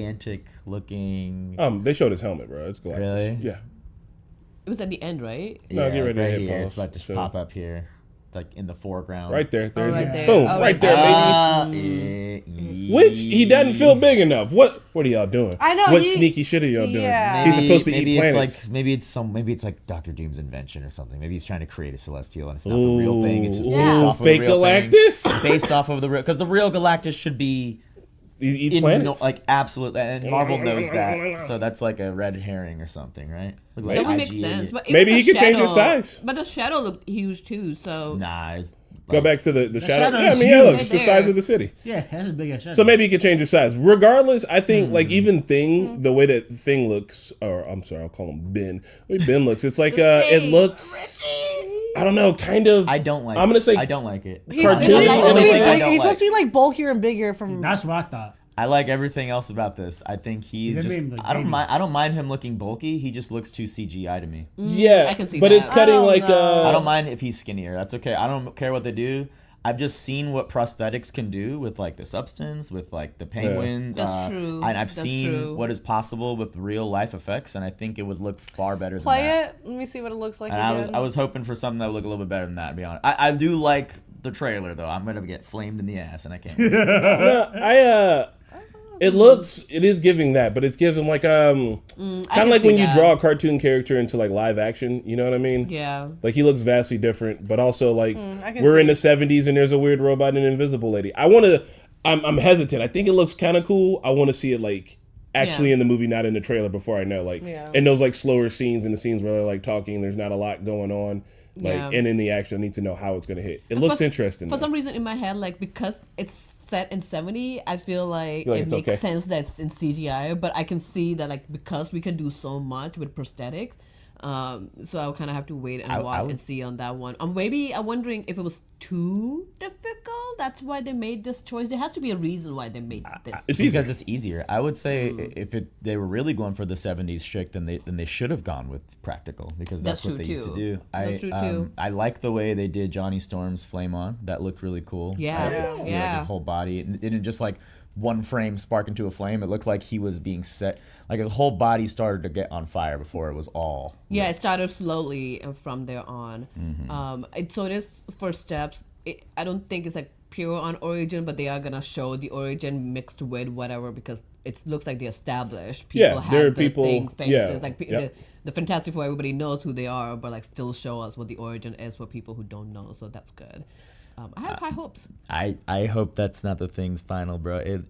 gigantic looking. They showed his helmet, bro. It's Galactus. Really? Yeah. It was at the end, right? No, get ready to right hit here. pause. It's about to So- pop up here, like in the foreground. Right there. There's right it. there. Boom. Oh, right there, baby. Which he doesn't feel big enough. What are y'all doing? I know, What sneaky shit are y'all doing? Yeah. He's supposed to maybe eat it's planets. like maybe it's like Doctor Doom's invention or something. Maybe he's trying to create a celestial and it's not the real thing. It's just based off of fake the real Galactus. thing. Based off of the real, because the real Galactus should be He eats planets. like absolutely, and Marvel knows that. So that's like a red herring or something, right? Look like That would make IGA. sense. But Maybe even he the could change his shadow- size. But the shadow looked huge too. So Nah. It's Go like- back to the shadow. shadow Yeah, I is mean, yeah, huge. look, Right it's the there. size of the city. Yeah, that's a big ass shadow. So maybe he could change his size. Regardless, I think like even Thing, the way that Thing looks, or I'm sorry, I'll call him Ben. The way Ben looks, it's like it looks. I don't know, kind of. I don't like. I'm gonna say I don't like it. He's Cartoons supposed to only be thing I big- don't he's supposed like. to be like bulkier and bigger from. That's what I thought. I like everything else about this. I think he's They just. made him look I don't baby. mind. I don't mind him looking bulky. He just looks too CGI to me. Yeah, I can see but that. it's cutting I don't like know. I don't mind if he's skinnier. That's okay. I don't care what they do. I've just seen what prosthetics can do with like the substance, with like the penguin. That's true. And I've That's seen true. what is possible with real life effects, and I think it would look far better than Play that. it. Let me see what it looks like And again. I was hoping for something that would look a little bit better than that. To be honest, I do like the trailer though. I'm gonna get flamed in the ass, and I can't. no, it is giving that, but it's giving like kind of can like see when you that. draw a cartoon character into like live action. You know what I mean? yeah. Like he looks vastly different, but also like I can we're in see. the 70s and there's a weird robot and an invisible lady. I'm hesitant. I think it looks kind of cool. I want to see it like actually Yeah. in the movie, not in the trailer before I know. Like Yeah. in those like slower scenes and the scenes where they're like talking, there's not a lot going on. Like Yeah. and in the action, I need to know how it's gonna hit. It looks interesting. For though. some reason in my head, like because it's set in 70, I feel like Feel like it it's makes okay. sense that it's in CGI, but I can see that like because we can do so much with prosthetics, so I'll kind of have to wait and watch would- and see on that one. Maybe I'm wondering if it was too difficult. That's why they made this choice. There has to be a reason why they made this. It's easy. Because it's easier. I would say if they were really going for the 70s chick, then they should have gone with practical because that's, That's what they true, used to too. do. That's true, too. I like the way they did Johnny Storm's Flame On. That looked really cool. Yeah. I got to see, like, Yeah. his whole body. It didn't just like one frame spark into a flame. It looked like he was being set. Like his whole body started to get on fire before it was all. Yeah, it started slowly and from there on. Mm-hmm. So it is first steps. I don't think it's like pure on origin, but they are gonna show the origin mixed with whatever because it looks like they established people Yeah, have there are the people- thing faces yeah, like yep. the Fantastic Four. Everybody knows who they are, but like still show us what the origin is for people who don't know. So that's good. I have high hopes. I hope that's not the thing's final, bro.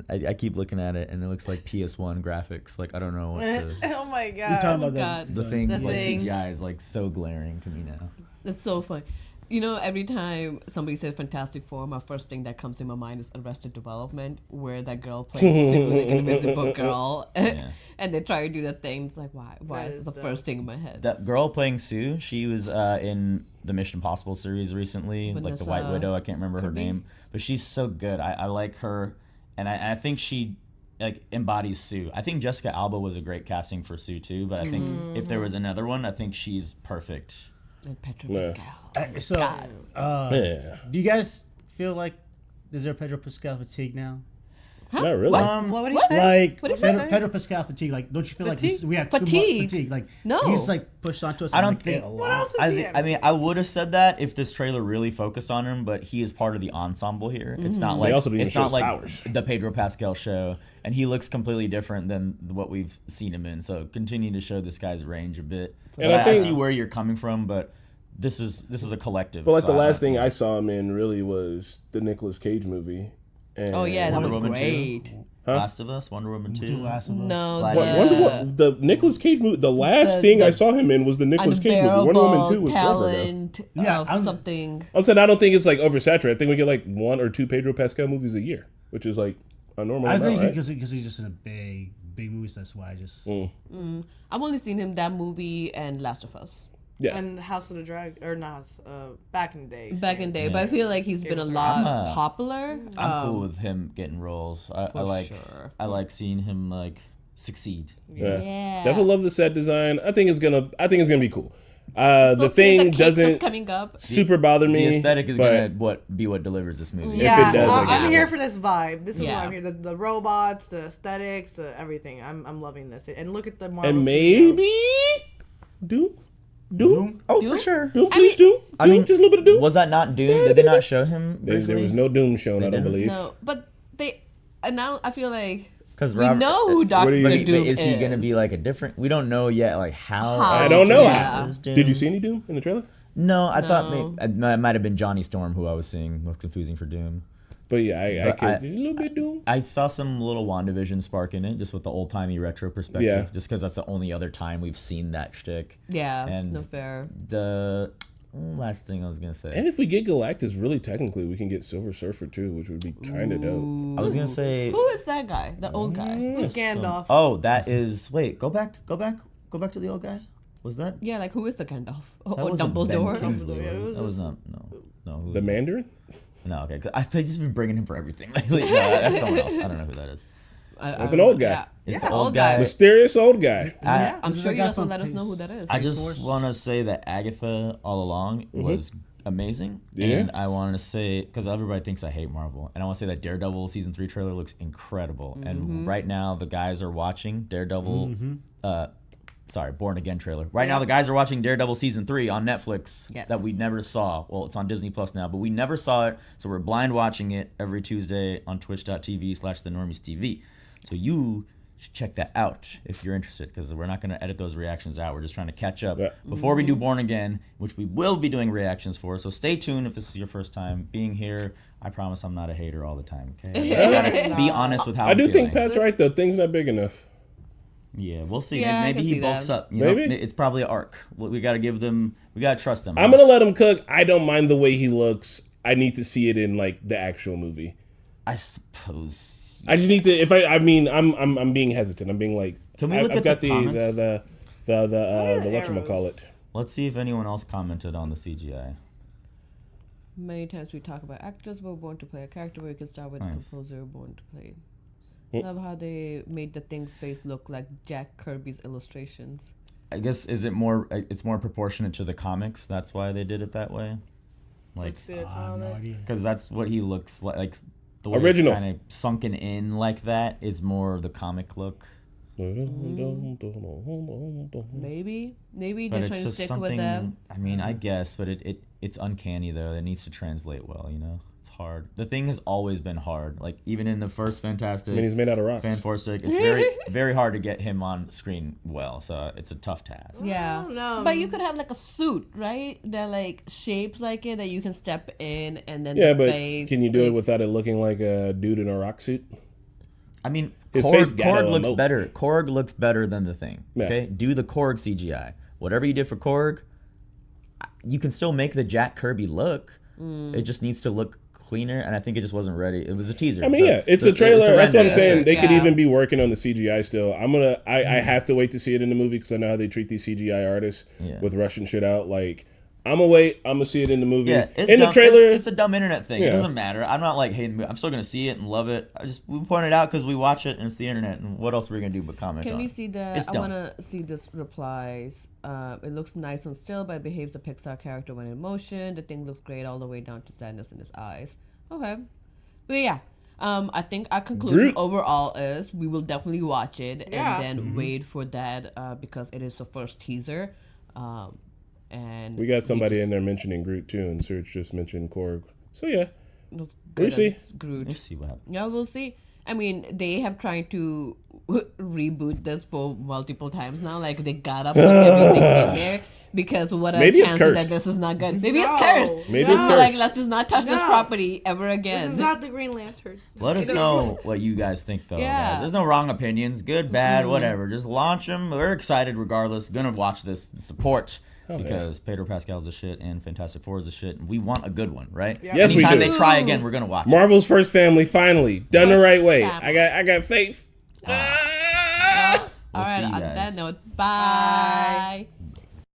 I keep looking at it and it looks like PS1 graphics. Like I don't know what to, Oh my You god. talking Oh about God. the thing's The like thing. CGI is like so glaring to me now. That's so funny. You know, every time somebody says Fantastic Four, my first thing that comes in my mind is Arrested Development, where that girl plays Sue, like an invisible girl, and they try to do that thing. It's like, why? Why That is is the dumb. first thing in my head? That girl playing Sue, she was in the Mission Impossible series recently, like the White Vanessa Widow. I can't remember her Kirby? name, but she's so good. I like her, and I think she like embodies Sue. I think Jessica Alba was a great casting for Sue too, but I think if there was another one, I think she's perfect. And Petra Yeah. Pascal. So, Yeah. do you guys feel like is there Pedro Pascal fatigue now? Not really. What would he say? Like What did he say? Pedro Pascal fatigue. Like, don't you feel like Fatigue? we have too Fatigue? much fatigue? Like, No. he's like pushed onto us. I and, don't like, think- a lot. What else is he I mean, ever I would have said that if this trailer really focused on him, but he is part of the ensemble here. It's not like also didn't it's show not his like powers. the Pedro Pascal show, and he looks completely different than what we've seen him in. So continue to show this guy's range a bit. And But I I think- see where you're coming from, but this is a collective. But like so the I last don't- thing I saw him in really was the Nicolas Cage movie. And Oh yeah, that Wonder was Woman great. Last of Us, Wonder Woman 2. Last of Us. No, Glad- the Wonder Woman, the Nicolas Cage movie. The last The- thing the I saw him in was the Nicolas Cage movie. Wonder Woman 2 was forever ago. talent Yeah, of I'm- something. I'm saying I don't think it's like oversaturated. I think we get like 1 or 2 Pedro Pascal movies a year, which is like a normal I amount, think right? because he's just in a big movies. That's why I just. I've only seen him that movie and Last of Us Yeah. And House of the Dragon, or not, back in the day. back in the day, but I feel like he's been a Game of lot Thrones. popular. I'm cool with him getting roles. I like sure. I like seeing him like succeed. Yeah. Yeah. Definitely love the set design. I think it's gonna be cool. So The Fear Thing the Cake that's doesn't coming up. super bother me. The aesthetic is but gonna be what delivers this movie. Yeah, it does, I guess. I'm here for this vibe. This is Yeah. why I'm here. The robots, the aesthetics, the everything. I'm loving this. And look at the Marvel and studio. maybe Doom. Oh, Doom? for sure. Doom, please, Doom. I mean, just a little bit of Doom. Was that not Doom? Did they not show him There briefly? was no Doom shown, I don't didn't? believe. No, but and now I feel like Because we know who Doctor do you- Doom is he gonna be like a different? We don't know yet. Like how? I don't know. Yeah. Did you see any Doom in the trailer? No, I thought No. it might have been Johnny Storm who I was seeing. Looked confusing for Doom. But yeah, I But could. I- A little bit Doom. I saw some little WandaVision spark in it, just with the old timey retro perspective. Yeah. Just because that's the only other time we've seen that shtick. Yeah, And no fair. The last thing I was gonna say. And if we get Galactus, really technically, we can get Silver Surfer too, which would be kind of dope. I was gonna say. Who is that guy? The old guy? Who's Gandalf? Oh, that is. Wait, go back to the old guy. Was that? Yeah, like who is the Gandalf? That Or wasn't Ben Dumbledore? Kingsley, Dumbledore, yeah, was it it? was That was this- not. No. Who The was it? Mandarin. No, okay. 'Cause they've just been bringing him for everything lately. No, that's someone else. I don't know who that is. That's an old guy. Yeah, It's yeah, an old old guy. guy. Mysterious old guy. I'm This is sure the you guy guys will from let us know who Peace- that is. I Peace just Force. want to say that Agatha all along was amazing, Yeah. and I want to say because everybody thinks I hate Marvel, and I want to say that Daredevil season 3 trailer looks incredible, and right now the guys are watching Daredevil. Born Again trailer. Right now the guys are watching Daredevil season 3 on Netflix Yes. that we never saw. Well, it's on Disney Plus now, but we never saw it, so we're blind watching it every Tuesday on twitch.tv/thenormiestv. So you should check that out if you're interested, because we're not going to edit those reactions out. We're just trying to catch up Yeah. before we do Born Again, which we will be doing reactions for. So stay tuned if this is your first time being here. I promise I'm not a hater all the time. Okay, I just gotta be honest with how I I'm do feeling. think Pat's right though. Things not big enough. Yeah, we'll see. Yeah, I Maybe can he see bulks that. up. You know, Maybe. it's probably an arc. We got to give them. We got to trust them. I'm gonna let him cook. I don't mind the way he looks. I need to see it in like the actual movie. I suppose. I just need to. If I mean, I'm being hesitant. I'm being like. Can we I've look at got the comments? the whatchamacallit. Let's see if anyone else commented on the CGI. Many times we talk about actors were born to play a character, but we can start with Nice. composer born to play. Love how they made the Thing's face look like Jack Kirby's illustrations. I guess is it more? It's more proportionate to the comics. That's why they did it that way. Like, Let's see it. I have no idea. because that's what he looks like. Like the way Original. it's kind of sunken in like that is more of the comic look. Maybe But they're it's trying to just stick something. with them. I mean, I guess, but it's uncanny though. It needs to translate well. You know, it's hard. The Thing has always been hard. Like even in the first Fantastic. I mean, he's made out of rocks. Fan Force Stick, it's very very hard to get him on screen well, so it's a tough task. Yeah, no. but you could have like a suit, right? That like shaped like it that you can step in, and then Yeah, the but face. can you do it without it looking like a dude in a rock suit? I mean, His face Korg, gotta Korg looks emote. better. Korg looks better than the Thing. Yeah. Okay, do the Korg CGI. Whatever you did for Korg, you can still make the Jack Kirby look. It just needs to look cleaner, and I think it just wasn't ready. It was a teaser. I mean, so yeah, it's the- a trailer. That's what I'm render, saying. it. They could Yeah. even be working on the CGI still. I have to wait to see it in the movie because I know how they treat these CGI artists Yeah. with rushing shit out. Like, I'm gonna wait. I'm gonna see it in the movie. Yeah, it's in dumb. the trailer. It's a dumb internet thing. It Yeah. doesn't matter. I'm not like hating. I'm still gonna see it and love it. We point it out because we watch it and it's the internet. And what else are we gonna do but comment Can on we it? see the? It's I dumb. want to see this replies. It looks nice on still, but it behaves a Pixar character when in motion. The Thing looks great all the way down to sadness in his eyes. Okay, but yeah. I think our conclusion Groot. overall is we will definitely watch it Yeah. and then wait for that because it is the first teaser. And We got somebody just- in there mentioning Groot too, and Serge just mentioned Korg. So yeah, it was We'll good see. as Groot. We'll see what happens. Yeah, we'll see. I mean, they have tried to reboot this for multiple times now. Like they gotta put everything in there because what a Maybe it's chance cursed. that this is not good. Maybe No, it's cursed. Maybe They'll it's be cursed. like, let's just not touch this No. property ever This again. is not the Green Lantern. Let us know what you guys think, though. Yeah. Guys. There's no wrong opinions. Good, bad, whatever. Just launch them. We're excited regardless. Gonna watch this, support, because Pedro Pascal's the shit and Fantastic Four is the shit. And we want a good one, right? Yeah. Yes, we Anytime do. they try again, we're gonna watch it. Marvel's first family finally done the First right way. family. I got faith. All right, see you on guys. that note, bye.